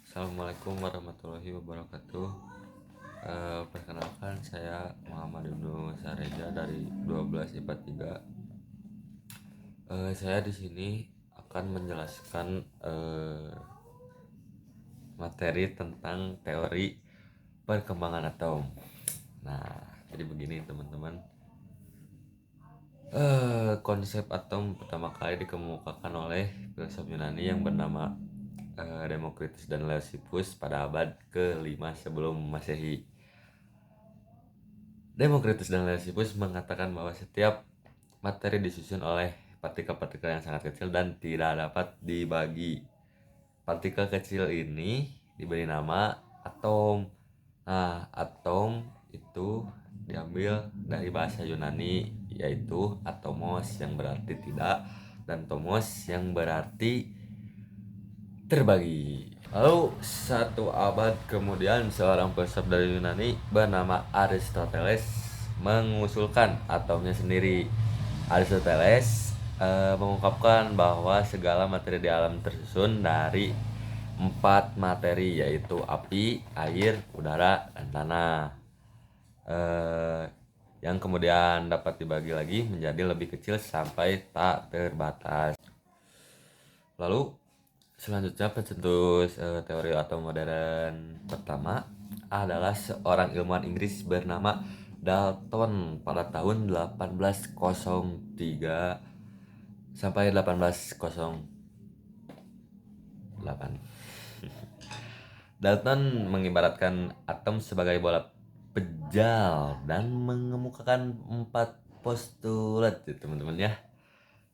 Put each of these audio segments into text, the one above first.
Assalamualaikum warahmatullahi wabarakatuh. Perkenalkan saya Muhammad Ibnu Sareja dari 12 IPA 3. Saya di sini akan menjelaskan materi tentang teori perkembangan atom. Nah, jadi begini teman-teman. Konsep atom pertama kali dikemukakan oleh filsuf Yunani yang bernama Demokritus dan Leucippus pada abad ke-5 sebelum Masehi. Demokritus dan Leucippus mengatakan bahwa setiap materi disusun oleh partikel-partikel yang sangat kecil dan tidak dapat dibagi. Partikel kecil ini diberi nama atom. Nah, atom itu diambil dari bahasa Yunani yaitu atomos yang berarti tidak dan tomos yang berarti terbagi. Lalu satu abad kemudian seorang filsuf dari Yunani bernama Aristoteles mengusulkan atomnya sendiri. Aristoteles mengungkapkan bahwa segala materi di alam tersusun dari 4 materi yaitu api, air, udara, dan tanah. Yang kemudian dapat dibagi lagi menjadi lebih kecil sampai tak terbatas. Lalu selanjutnya pencetus teori atom modern pertama adalah seorang ilmuwan Inggris bernama Dalton pada tahun 1803 sampai 1808. Dalton mengibaratkan atom sebagai bola pejal dan mengemukakan 4 postulat ya teman-teman ya.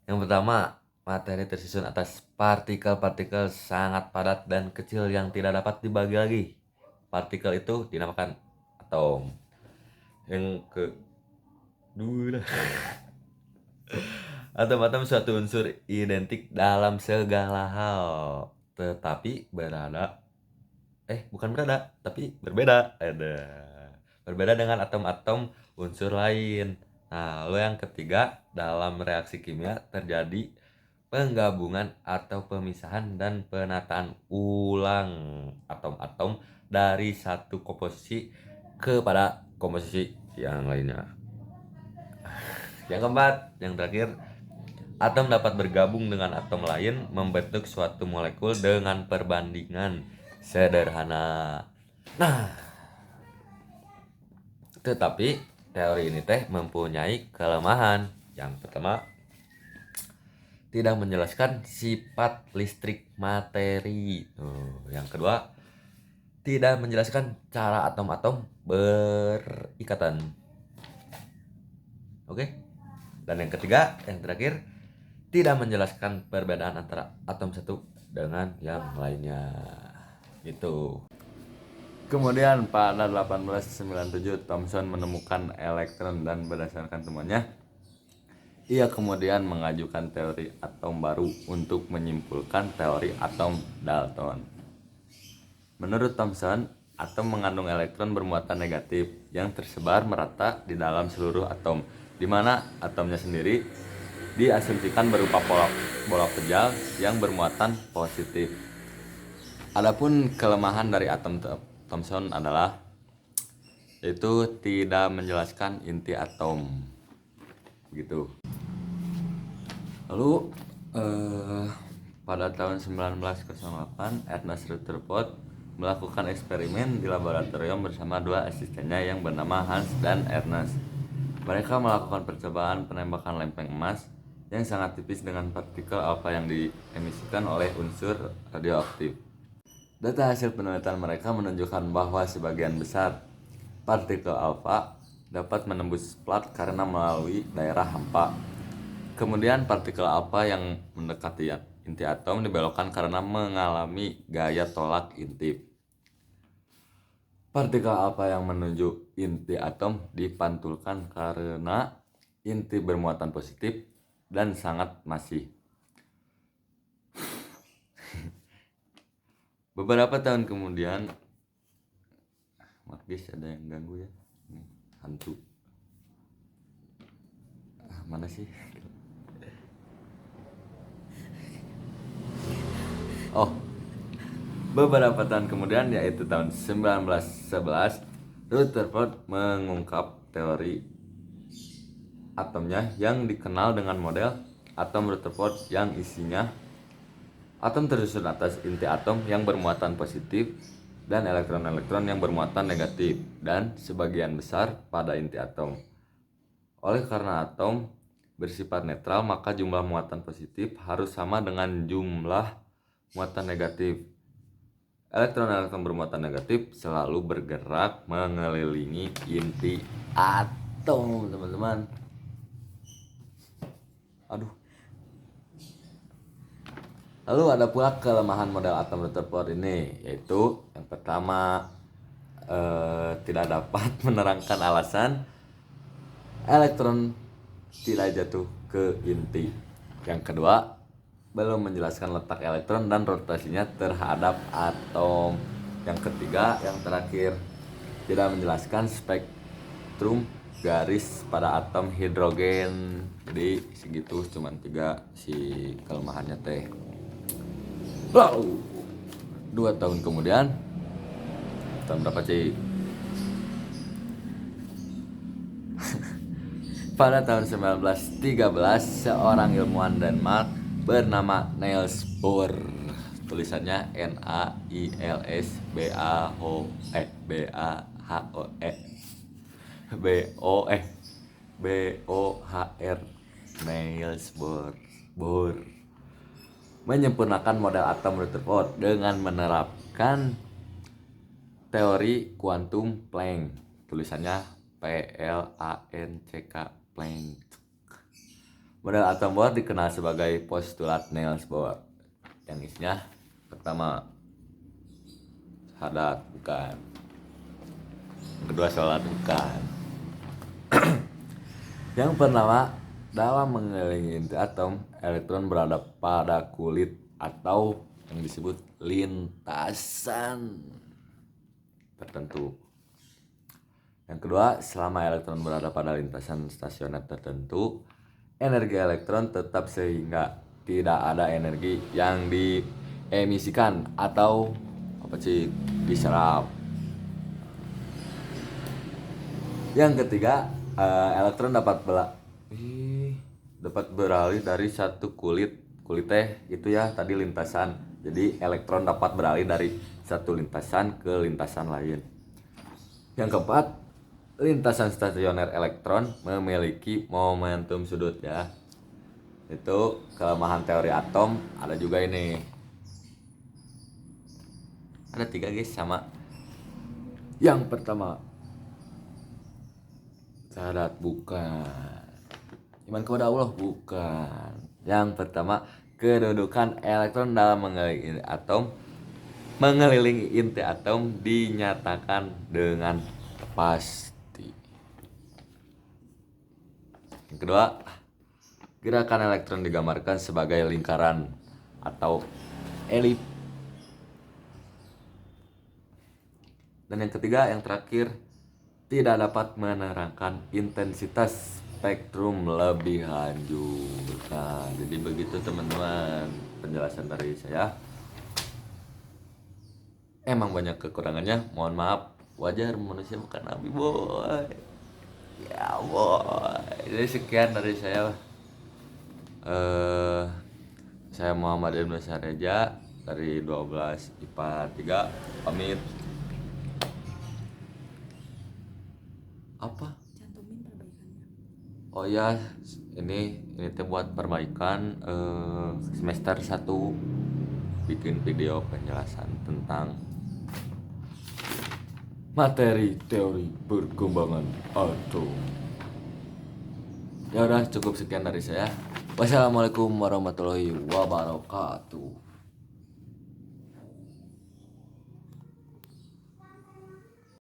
Yang pertama, materi tersusun atas partikel-partikel sangat padat dan kecil yang tidak dapat dibagi lagi. Partikel itu dinamakan atom. Yang kedua, atom-atom suatu unsur identik dalam segala hal, tetapi berbeda. Berbeda dengan atom-atom unsur lain. Nah, lalu yang ketiga, dalam reaksi kimia terjadi penggabungan atau pemisahan dan penataan ulang atom-atom dari satu komposisi kepada komposisi yang lainnya. Yang keempat, yang terakhir, atom dapat bergabung dengan atom lain membentuk suatu molekul dengan perbandingan sederhana. Nah, tetapi teori ini mempunyai kelemahan. Yang pertama, tidak menjelaskan sifat listrik materi. Yang kedua, tidak menjelaskan cara atom-atom berikatan. Oke. Dan yang ketiga, yang terakhir, tidak menjelaskan perbedaan antara atom satu dengan yang lainnya. Itu. Kemudian pada 1897 Thomson menemukan elektron dan berdasarkan temuannya ia kemudian mengajukan teori atom baru untuk menyimpulkan teori atom Dalton. Menurut Thomson, atom mengandung elektron bermuatan negatif yang tersebar merata di dalam seluruh atom, di mana atomnya sendiri diasumsikan berupa bola pejal yang bermuatan positif. Adapun kelemahan dari atom Thomson adalah yaitu tidak menjelaskan inti atom. Begitu. Lalu pada tahun 1908 Ernest Rutherford melakukan eksperimen di laboratorium bersama dua asistennya yang bernama Hans dan Ernest. Mereka melakukan percobaan penembakan lempeng emas yang sangat tipis dengan partikel alfa yang diemisikan oleh unsur radioaktif. Data hasil penelitian mereka menunjukkan bahwa sebagian besar partikel alfa dapat menembus plat karena melalui daerah hampa. Kemudian partikel alfa yang mendekati inti atom dibelokkan karena mengalami gaya tolak intip. Partikel alfa yang menuju inti atom dipantulkan karena inti bermuatan positif dan sangat masih. Beberapa tahun kemudian, maaf guys ada yang ganggu ya, hantu. Mana sih? Oh, Beberapa tahun kemudian, yaitu tahun 1911, Rutherford mengungkap teori atomnya yang dikenal dengan model atom Rutherford, yang isinya atom tersusun atas inti atom yang bermuatan positif dan elektron-elektron yang bermuatan negatif, dan sebagian besar pada inti atom. Oleh karena atom bersifat netral, maka jumlah muatan positif harus sama dengan jumlah muatan negatif. Elektron-elektron bermuatan negatif selalu bergerak mengelilingi inti atom, teman-teman. Aduh. Lalu ada pula kelemahan model atom Rutherford ini, yaitu yang pertama, tidak dapat menerangkan alasan elektron tidak jatuh ke inti. Yang kedua, belum menjelaskan letak elektron dan rotasinya terhadap atom. Yang ketiga, yang terakhir, tidak menjelaskan spektrum garis pada atom hidrogen. Jadi segitu, cuman 3 si kelemahannya teh. Lalu 2 tahun kemudian, tahun berapa sih? Pada tahun 1913, seorang ilmuwan Denmark bernama Niels Bohr, tulisannya Niels Bohr, Niels Bohr menyempurnakan model atom Rutherford dengan menerapkan teori kuantum Planck, tulisannya Planck. Model atom Bohr dikenal sebagai postulat Niels Bohr, yang isinya pertama syahadat, bukan. Yang kedua sholat, bukan. Yang pertama, dalam mengelilingi inti atom, elektron berada pada kulit atau yang disebut lintasan tertentu. Yang kedua, selama elektron berada pada lintasan stasioner tertentu, energi elektron tetap sehingga tidak ada energi yang diemisikan atau diserap. Yang ketiga, elektron dapat beralih dari satu kulit itu ya tadi lintasan. Jadi elektron dapat beralih dari satu lintasan ke lintasan lain. Yang keempat, lintasan stasioner elektron memiliki momentum sudut ya. Itu kelemahan teori atom. Ada juga ini. Ada 3 guys, sama. Yang pertama, syahadat, bukan. Iman kepada Allah, bukan. Yang pertama, kedudukan elektron dalam mengelilingi inti atom dinyatakan dengan pasti. Yang kedua, gerakan elektron digambarkan sebagai lingkaran atau elip. Dan yang ketiga, yang terakhir, tidak dapat menerangkan intensitas spektrum lebih lanjut. Nah, jadi begitu teman-teman penjelasan dari saya. Emang banyak kekurangannya, mohon maaf. Wajar, manusia bukan nabi, boy. Ya boy. Jadi sekian dari saya. Saya Muhammad Ibnu Sareja dari 12 IPA 3 pamit. Apa? Cantumin perbaikannya. Oh ya, ini teh buat perbaikan semester 1, bikin video penjelasan tentang materi teori perkembangan atom. Ya udah, cukup sekian dari saya. Wassalamualaikum warahmatullahi wabarakatuh.